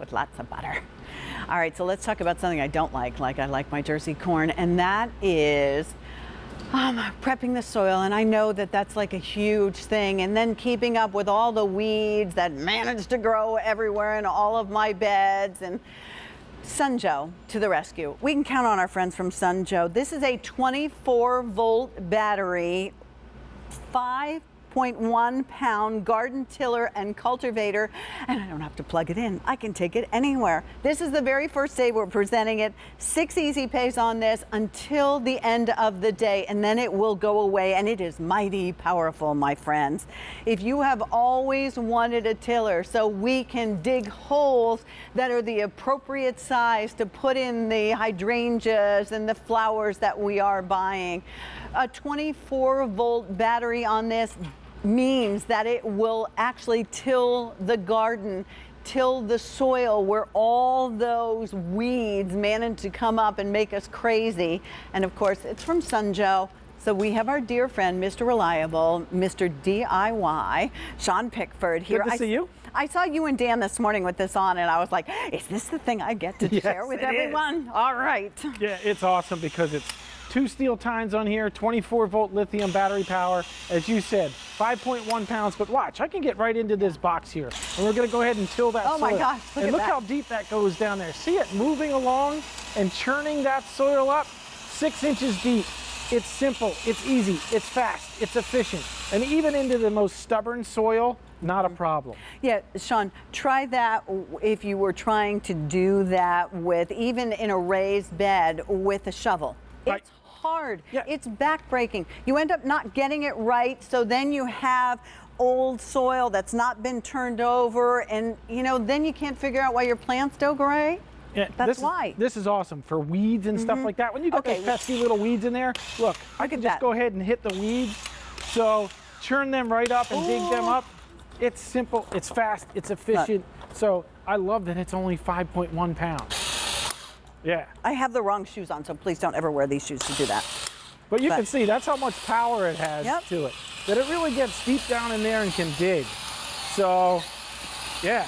with lots of butter. All right, so let's talk about something I don't like I like my Jersey corn, and that is prepping the soil. And I know that that's like a huge thing, and then keeping up with all the weeds that manage to grow everywhere in all of my beds. And Sun Joe to the rescue. We can count on our friends from Sun Joe. This is a 24-volt battery, 5.1-pound garden tiller and cultivator, and I don't have to plug it in. I can take it anywhere. This is the very first day we're presenting it. 6 easy pays on this until the end of the day, and then it will go away, and it is mighty powerful, my friends. If you have always wanted a tiller so we can dig holes that are the appropriate size to put in the hydrangeas and the flowers that we are buying, a 24-volt battery on this means that it will actually till the garden, till the soil where all those weeds manage to come up and make us crazy. And of course, it's from Sun Joe. So we have our dear friend, Mr. Reliable, Mr. DIY, Sean Pickford here. Good to see you. I saw you and Dan this morning with this on, and I was like, is this the thing I get to share with everyone? All right. Yeah, it's awesome because it's 2 steel tines on here, 24-volt lithium battery power. As you said, 5.1 pounds, but watch, I can get right into this box here. And we're gonna go ahead and till that soil. Oh my gosh, look how deep that goes down there. See it moving along and churning that soil up 6 inches deep. It's simple, it's easy, it's fast, it's efficient. And even into the most stubborn soil, not a problem. Yeah, Sean, try that if you were trying to do that with, even in a raised bed with a shovel. Right. It's hard. Yeah. It's backbreaking. You end up not getting it right, so then you have old soil that's not been turned over, and then you can't figure out why your plants don't grow right. Yeah, that's why. This is awesome for weeds and stuff like that. When you got those pesky little weeds in there, look, I can just go ahead and hit the weeds. So churn them right up and dig them up. It's simple, it's fast, it's efficient. So I love that it's only 5.1 pounds. Yeah. I have the wrong shoes on, so please don't ever wear these shoes to do that. But you can see that's how much power it has to it. That it really gets deep down in there and can dig. So, yeah.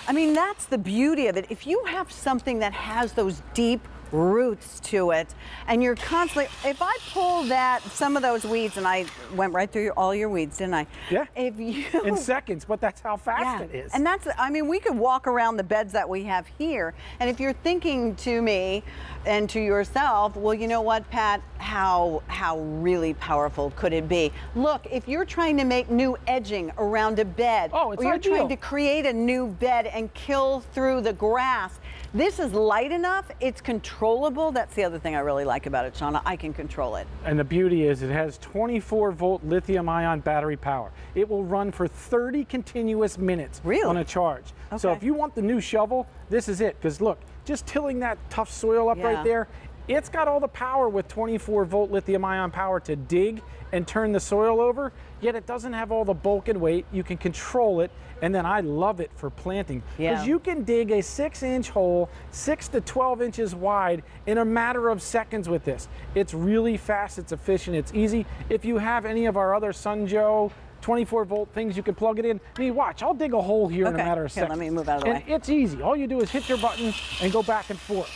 I mean, that's the beauty of it. If you have something that has those deep roots to it, and you're constantly, if I pull some of those weeds, and I went right through all your weeds, didn't I? Yeah. If you, in seconds, but that's how fast it is. And that's, I mean, we could walk around the beds that we have here, and if you're thinking to me and to yourself, well, you know what, Pat, how really powerful could it be? Look, if you're trying to make new edging around a bed, or you're trying to create a new bed and kill through the grass, this is light enough, it's controllable. That's the other thing I really like about it, Shauna. I can control it. And the beauty is it has 24-volt lithium-ion battery power. It will run for 30 continuous minutes on a charge. Okay. So if you want the new shovel, this is it. Because look, just tilling that tough soil up right there, it's got all the power with 24-volt lithium-ion power to dig and turn the soil over, yet it doesn't have all the bulk and weight. You can control it, and then I love it for planting. Because you can dig a 6-inch hole, 6 to 12 inches wide in a matter of seconds with this. It's really fast, it's efficient, it's easy. If you have any of our other Sun Joe 24-volt things, you can plug it in. I mean, watch, I'll dig a hole here in a matter of seconds. Let me move out of the way. And it's easy. All you do is hit your button and go back and forth.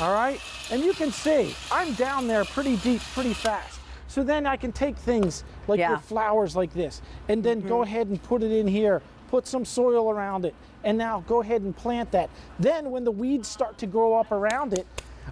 All right? And you can see, I'm down there pretty deep, pretty fast. So then I can take things like your flowers like this, and then go ahead and put it in here, put some soil around it, and now go ahead and plant that. Then when the weeds start to grow up around it,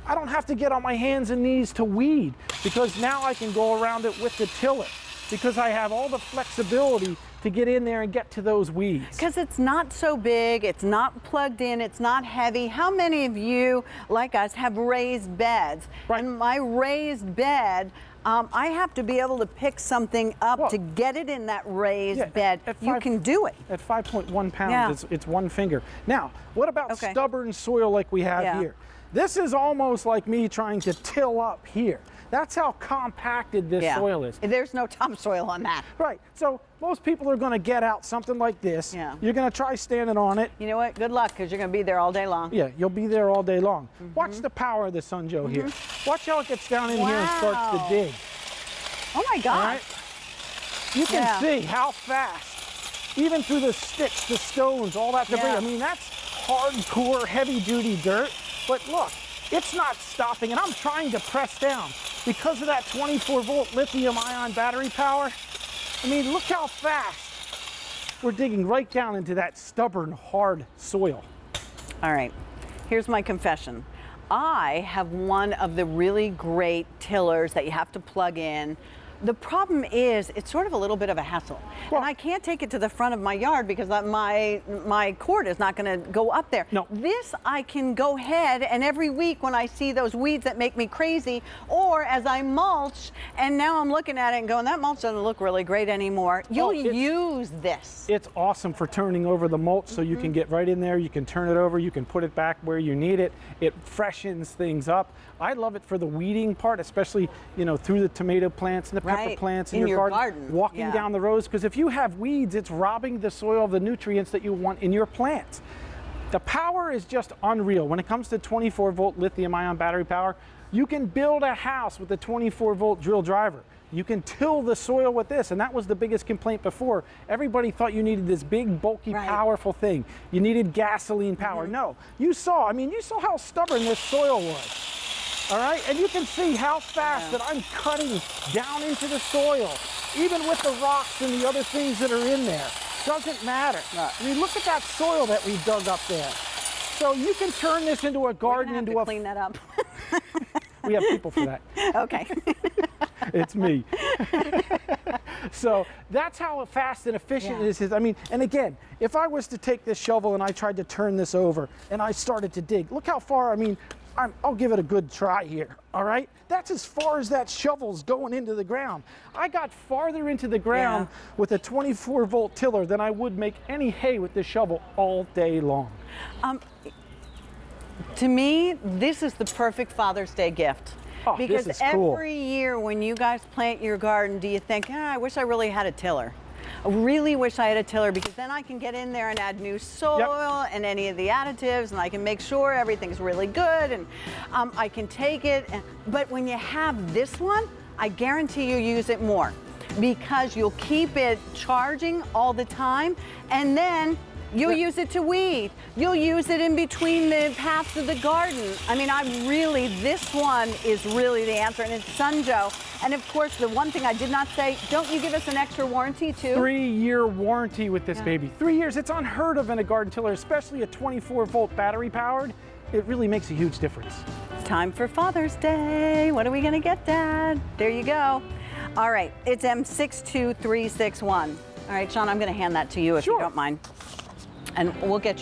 I don't have to get on my hands and knees to weed, because now I can go around it with the tiller, because I have all the flexibility to get in there and get to those weeds. Because it's not so big, it's not plugged in, it's not heavy. How many of you, like us, have raised beds? Right. And my raised bed, I have to be able to pick something up to get it in that raised bed. You can do it. At 5.1 pounds, it's one finger. Now, what about stubborn soil like we have here? This is almost like me trying to till up here. That's how compacted this soil is. There's no topsoil on that. Right. So most people are going to get out something like this. Yeah. You're going to try standing on it. You know what? Good luck, because you're going to be there all day long. Yeah, you'll be there all day long. Watch the power of the Sun Joe here. Watch how it gets down in here and starts to dig. Oh my God. All right? You can see how fast, even through the sticks, the stones, all that debris. I mean, that's hardcore, heavy-duty dirt. But look, it's not stopping, and I'm trying to press down. Because of that 24-volt lithium-ion battery power, I mean, look how fast we're digging right down into that stubborn, hard soil. All right, here's my confession. I have one of the really great tillers that you have to plug in. The problem is it's sort of a little bit of a hassle. Well, and I can't take it to the front of my yard because my cord is not going to go up there. No. This I can go ahead and every week when I see those weeds that make me crazy, or as I mulch, and now I'm looking at it and going, that mulch doesn't look really great anymore. You'll use this. It's awesome for turning over the mulch, so you can get right in there, you can turn it over, you can put it back where you need it. It freshens things up. I love it for the weeding part, especially, you know, through the tomato plants and the pepper plants in your garden. Walking down the rows, because if you have weeds, it's robbing the soil of the nutrients that you want in your plants. The power is just unreal. When it comes to 24-volt lithium-ion battery power, you can build a house with a 24-volt drill driver. You can till the soil with this, and that was the biggest complaint before. Everybody thought you needed this big, bulky, powerful thing. You needed gasoline power. No, you saw how stubborn this soil was. All right, and you can see how fast that I'm cutting down into the soil, even with the rocks and the other things that are in there. Doesn't matter. I mean, look at that soil that we dug up there. So you can turn this into a garden, into a... clean that up. We have people for that. Okay. It's me. So that's how fast and efficient this is. I mean, and again, if I was to take this shovel and I tried to turn this over and I started to dig, look how far, I mean, I'll give it a good try here, all right? That's as far as that shovel's going into the ground. I got farther into the ground with a 24-volt tiller than I would make any hay with this shovel all day long. To me, this is the perfect Father's Day gift. Oh, because this is cool. Every year when you guys plant your garden, do you think, I wish I really had a tiller? I really wish I had a tiller, because then I can get in there and add new soil and any of the additives, and I can make sure everything's really good, and I can take it. But when you have this one, I guarantee you use it more, because you'll keep it charging all the time, and then you'll use it to weed. You'll use it in between the paths of the garden. I mean, this one is really the answer, and it's Sun Joe. And of course, the one thing I did not say, don't you give us an extra warranty too? 3-year warranty with this baby. 3 years, it's unheard of in a garden tiller, especially a 24-volt battery powered. It really makes a huge difference. Time for Father's Day. What are we gonna get, Dad? There you go. All right, it's M62361. All right, Sean, I'm gonna hand that to you if you don't mind. And we'll get you